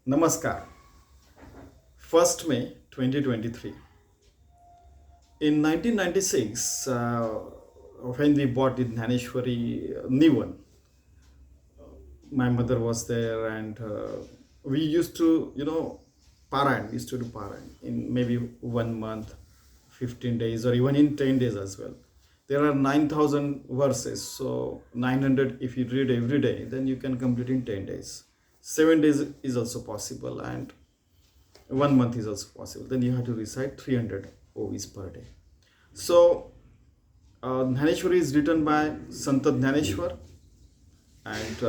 Namaskar. 1st May 2023. In 1996, when we bought the Dnyaneshwari new one, my mother was there and we used to, Parayan. We used to do Parayan in maybe 1 month, 15 days, or even in 10 days as well. There are 9,000 verses, so 900 if you read every day, then you can complete in 10 days. 7 days is also possible, and 1 month is also possible. Then you have to recite 300 OVs per day. So, Dnyaneshwari is written by Sant Dnyaneshwar, and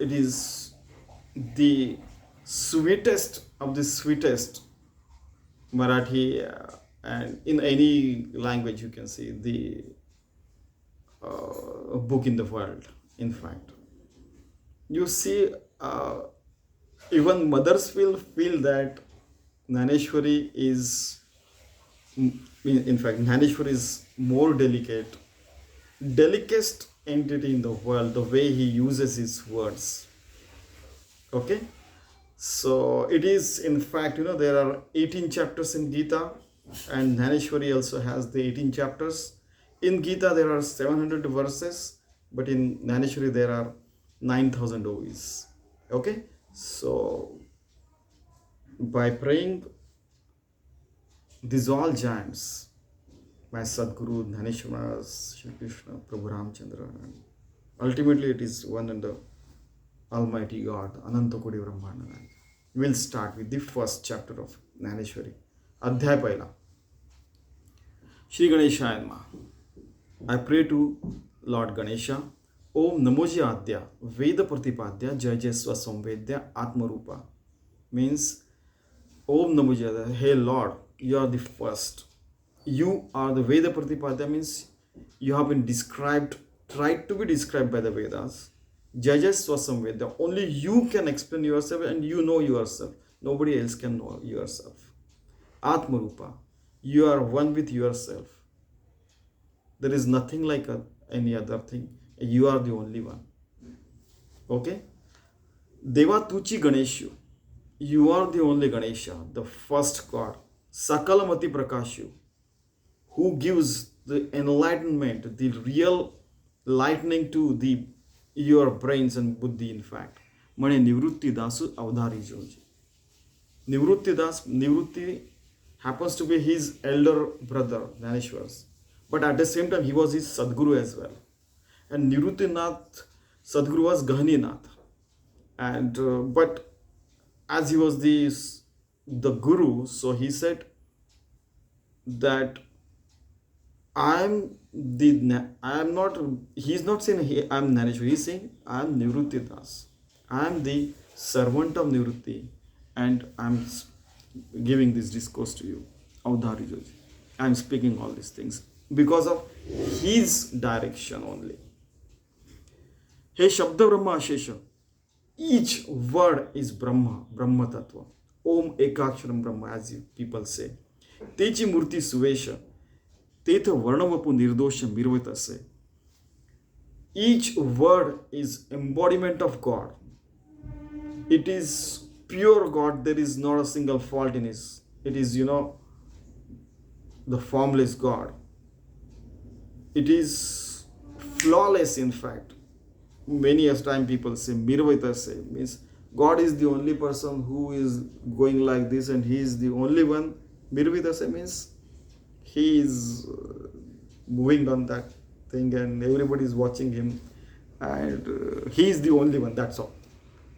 it is the sweetest of the sweetest Marathi, and in any language you can see the book in the world. In fact, you see, even mothers will feel that Dnyaneshwari is, in fact, Dnyaneshwari is more delicate entity in the world, the way he uses his words. Okay? So it is, in fact, there are 18 chapters in Gita, and Dnyaneshwari also has the 18 chapters. In Gita, there are 700 verses, but in Dnyaneshwari, there are 9,000 OVs. Okay? So, by praying these all giants, my Sadguru, Dnyaneshwari, Shri Krishna, Prabhu Ramchandra, and ultimately it is one and the Almighty God, Ananta Kodi Brahmana. We'll start with the first chapter of Dnyaneshwari. Adhyay Paila. Shri Ganeshaya Namaha. I pray to Lord Ganesha. Om Namoji Adya, Veda Pratipadya, Jai Jai Swasamvedya, Atma Rupa. Means, Om Namoji Adya, hey Lord, you are the first. You are the Veda Pratipadya, means you have been described, tried to be described by the Vedas. Jai Jai Swasamvedya, only you can explain yourself and you know yourself. Nobody else can know yourself. Atma Rupa, you are one with yourself. There is nothing like any other thing. You are the only one. Okay? Deva Tuchi Ganeshu. You are the only Ganesha, the first God. Sakalamati Prakashu, who gives the enlightenment, the real lightning to your brains and buddhi, in fact. Mane Nivrutti Dasu Avdhari Joji. Nivrutti happens to be his elder brother, Dnyaneshwar's. But at the same time, he was his Sadguru as well. And Niruttinath Sadguru was Gahaninath. And but as he was the Guru, so he said that he's not saying I'm Dnyaneshwari, he's saying I'm Nivrutti Das. I'm the servant of Nivrutti, and I'm giving this discourse to you. Avdhari Joji. I'm speaking all these things because of his direction only. Hey Shabda Brahma Ashesha. Each word is Brahma Tattva. Om Ekaksharam Brahma, as people say. Techi Murti Suvesha. Tetha Varnavapu Nirdosha Mirvatase. Each word is embodiment of God. It is pure God. There is not a single fault in it. It is, the formless God. It is flawless, in fact. Many a time people say Mirvaitase, means God is the only person who is going like this and he is the only one. Mirvaitase means he is moving on that thing and everybody is watching him, and he is the only one, that's all.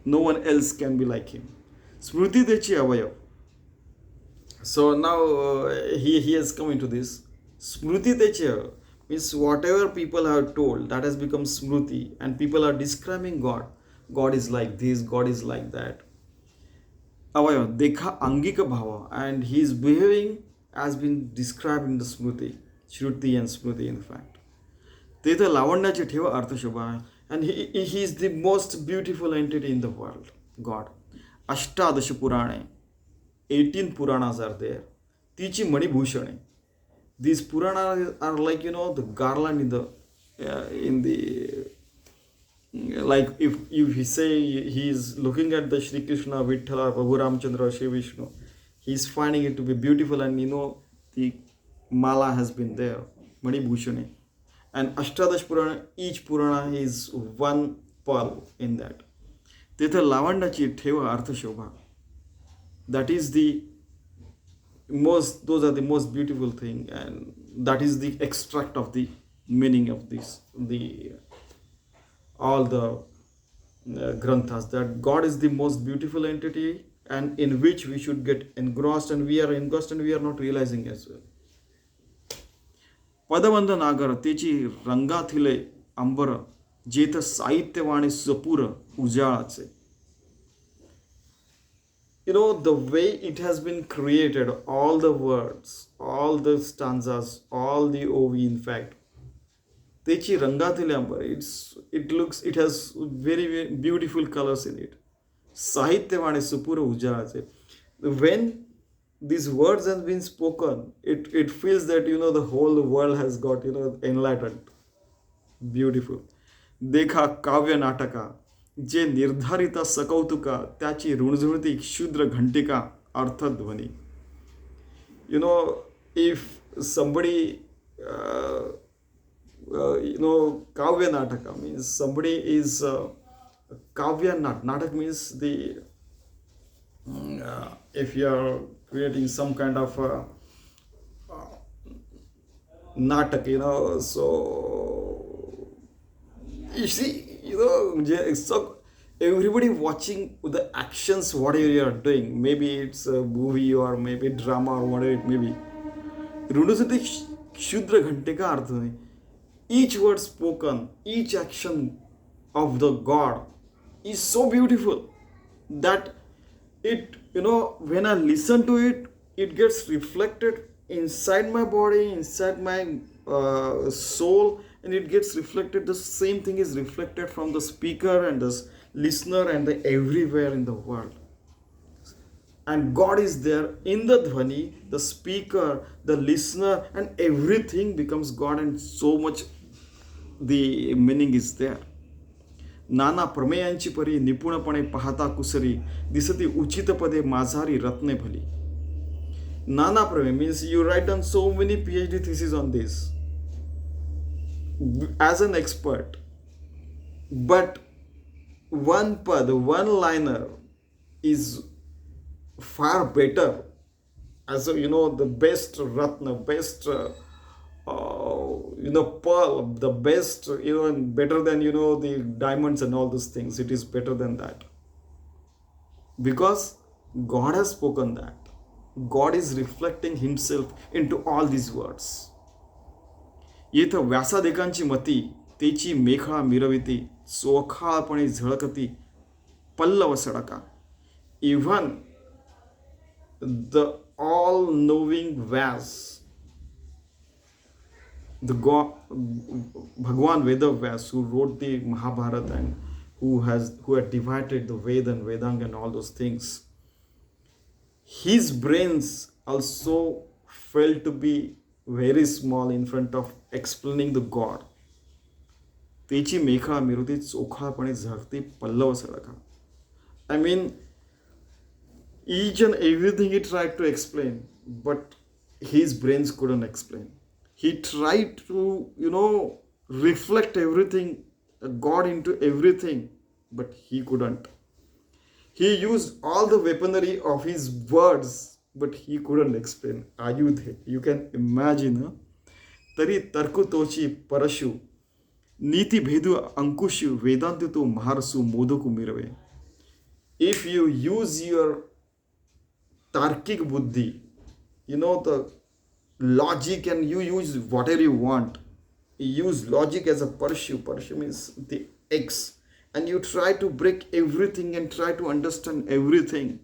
No one else can be like him. Smriti Dechi Avayav. So now he has come into this. Smriti Dechi means whatever people have told, that has become Smriti, and people are describing God. God is like this, God is like that. Avayav, Dekha Angika Bhava, and he is behaving as been described in the Smriti, Shruti and Smriti, in fact. Teta Lavandachi Theva Artha Shobha, and he is the most beautiful entity in the world, God. Ashtadasha Purane, 18 Puranas are there. Tichi Mani Bhushane. These Puranas are like, the garland in the Like if he say he is looking at the Shri Krishna, Vithala, Prabhu Ramchandra, Shri Vishnu, he's finding it to be beautiful, and the mala has been there, Mani Bhushani. And Ashtadash Purana, each Purana is one pearl in that. तिथे लावंडाची ठेवा अर्थशोभा. That is the most, those are the most beautiful thing, and that is the extract of the meaning of this, the all the granthas, that God is the most beautiful entity and in which we should get engrossed, and we are engrossed and we are not realizing as well. पदवंद नागर तेची रंगाथिले अंबर जेथ साहित्यवाणी Shapoor उजाळाचे. The way it has been created, all the words, all the stanzas, all the OV, in fact, Techi रंगाथिले Ambar, it has very, very beautiful colors in it. साहित्यवाणी Shapoor उजाळाचे. When these words have been spoken, it feels that the whole world has got enlightened. Beautiful. देखा काव्य नाटका जे निर्धारिता सकौतुका त्याची ऋणझुळती क्षुद्र घंटिका अर्थध्वनी. If somebody kavya nataka means somebody is kavya natak means the if you are creating some kind of natak, so you see, so everybody watching the actions, whatever you are doing, maybe it's a movie or maybe drama or whatever it may be. Kshudra Ghantika Arthani. Each word spoken, each action of the God is so beautiful that it, when I listen to it, it gets reflected inside my body, inside my soul, and it gets reflected. The same thing is reflected from the speaker and the listener and everywhere in the world. And God is there in the dhvani, the speaker, the listener, and everything becomes God, and so much the meaning is there. नाना प्रमेयांची परी निपुणपणे पाहता कुसरी दिसती उचित पदे माझारी रत्ने भली. Nana प्रमेय means you write down so many PhD theses on this as an expert, but one pad, one liner is far better as the best ratna, best pearl, the best, and better than the diamonds and all those things. It is better than that because God has spoken that. God is reflecting himself into all these words. येथ व्यासादेकांची मती Techi मेखळा मिरविती चोखाळपणे झळकती Pallav सडका. Even the all-knowing Vyas, the God, Bhagwan Veda Vyas, who wrote the Mahabharata and who had divided the Veda and Vedanga and all those things, his brains also felt to be very small in front of explaining the God. Techi मेखळा मिरवती चोखाळपणे झळकती Pallav सडका. I mean, each and everything he tried to explain, but his brains couldn't explain. He tried to, reflect everything, God into everything, but he couldn't. He used all the weaponry of his words, but he couldn't explain. Adhyay. You can imagine. Tari tarku tochi parashu, niti bhedu ankushu, vedantu tu maharsu modoku mirave. If you use your tarkic buddhi, the logic, and you use whatever you want. You use logic as a parshu. Parshu means the X. And you try to break everything and try to understand everything.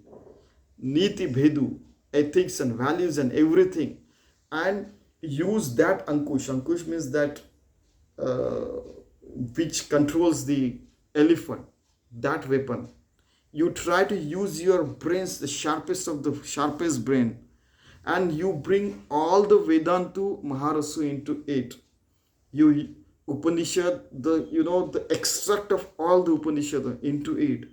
Niti bhedu, ethics and values and everything. And use that ankush. Ankush means that which controls the elephant. That weapon. You try to use your brains, the sharpest of the sharpest brain, and you bring all the Vedantu Maharasu into it. You Upanishad, the extract of all the Upanishad into it,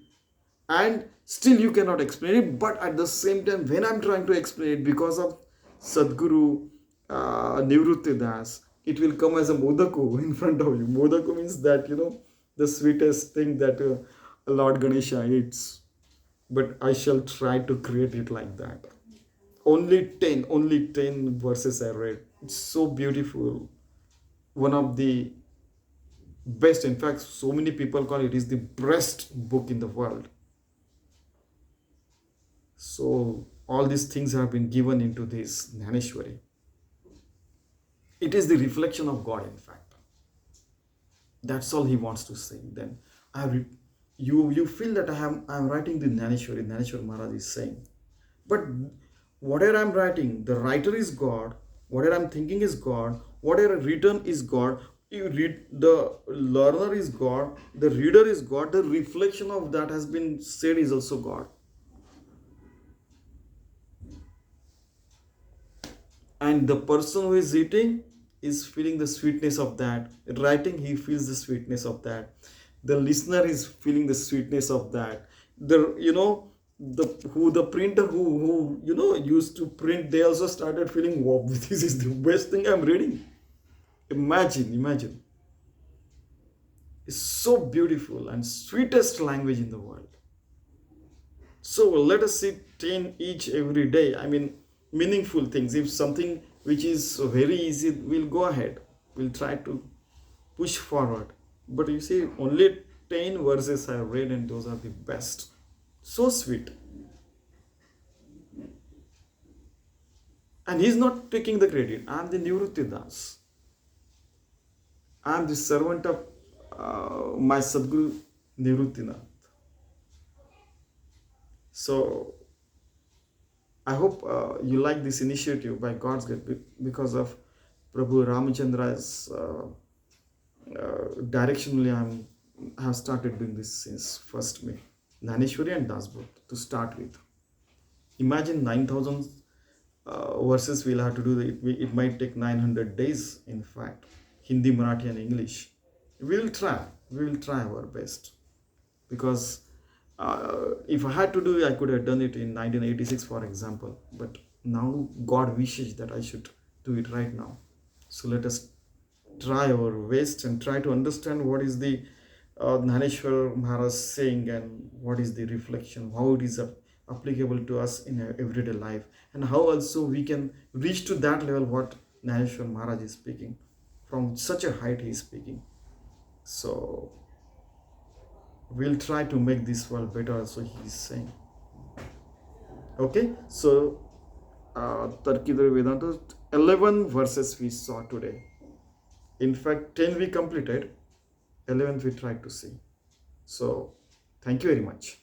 and still you cannot explain it. But at the same time, when I'm trying to explain it, because of Sadguru Nivrutti Das, it will come as a modaku in front of you. Modaku means that, the sweetest thing that Lord Ganesha eats. But I shall try to create it like that. Only 10 verses I read. It's so beautiful. One of the best, in fact, so many people call it is the best book in the world. So all these things have been given into this Dnyaneshwari. It is the reflection of God, in fact. That's all he wants to say. Then you feel that I'm writing the Dnyaneshwari. Dnyaneshwar Maharaj is saying, but whatever I'm writing, the writer is God. Whatever I'm thinking is God. Whatever written is God. You read, the learner is God. The reader is God. The reflection of that has been said is also God. And the person who is eating is feeling the sweetness of that. Writing, he feels the sweetness of that. The listener is feeling the sweetness of that. The printer who used to print, they also started feeling, wow, this is the best thing I'm reading. Imagine. It's so beautiful and sweetest language in the world. So let us sit 10 each every day. I mean, meaningful things. If something which is very easy, we'll go ahead. We'll try to push forward. But you see, only 10 verses I read, and those are the best. So sweet. And he's not taking the credit. I'm the Nivrutti Das. I'm the servant of my Sadguru Nivruttinath. So I hope you like this initiative by God's grace, because of Prabhu Ramachandra's directionally. I have started doing this since 1st May. Dnyaneshwari and Das both to start with. Imagine 9,000 verses we'll have to do. It might take 900 days, in fact. Hindi, Marathi and English. We will try our best, because if I had to do it, I could have done it in 1986, for example. But now God wishes that I should do it right now. So let us try our best and try to understand what is the Dnyaneshwar Maharaj saying, and what is the reflection, how it is applicable to us in our everyday life, and how also we can reach to that level what Dnyaneshwar Maharaj is speaking. From such a height he is speaking. So we'll try to make this world better, so he is saying. Okay, so Tarkidar Vedanta, 11 verses we saw today. In fact, 10 we completed, 11th we tried to see. So thank you very much.